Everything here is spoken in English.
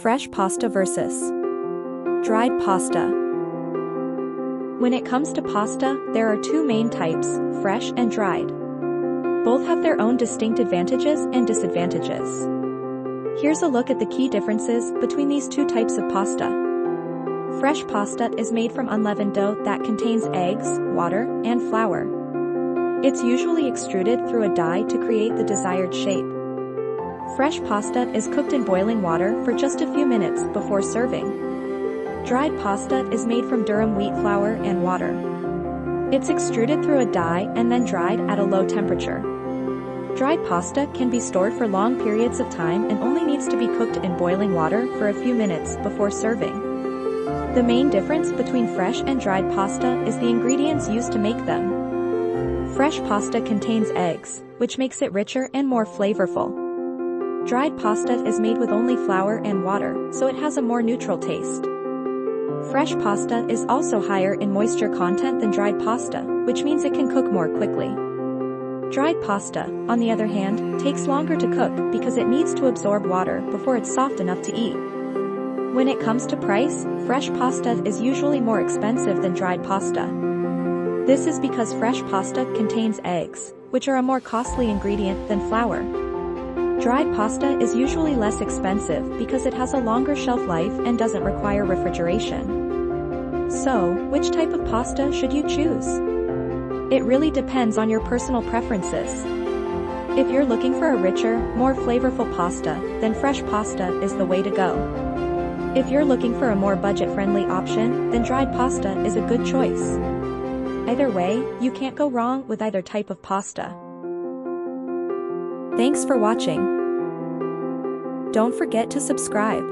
Fresh pasta versus dried pasta. When it comes to pasta, there are two main types, fresh and dried. Both have their own distinct advantages and disadvantages. Here's a look at the key differences between these two types of pasta. Fresh pasta is made from unleavened dough that contains eggs, water, and flour. It's usually extruded through a die to create the desired shape. Fresh pasta is cooked in boiling water for just a few minutes before serving. Dried pasta is made from durum wheat flour and water. It's extruded through a die and then dried at a low temperature. Dried pasta can be stored for long periods of time and only needs to be cooked in boiling water for a few minutes before serving. The main difference between fresh and dried pasta is the ingredients used to make them. Fresh pasta contains eggs, which makes it richer and more flavorful. Dried pasta is made with only flour and water, so it has a more neutral taste. Fresh pasta is also higher in moisture content than dried pasta, which means it can cook more quickly. Dried pasta, on the other hand, takes longer to cook because it needs to absorb water before it's soft enough to eat. When it comes to price, fresh pasta is usually more expensive than dried pasta. This is because fresh pasta contains eggs, which are a more costly ingredient than flour. Dried pasta is usually less expensive because it has a longer shelf life and doesn't require refrigeration. So, which type of pasta should you choose? It really depends on your personal preferences. If you're looking for a richer, more flavorful pasta, then fresh pasta is the way to go. If you're looking for a more budget-friendly option, then dried pasta is a good choice. Either way, you can't go wrong with either type of pasta. Thanks for watching. Don't forget to subscribe.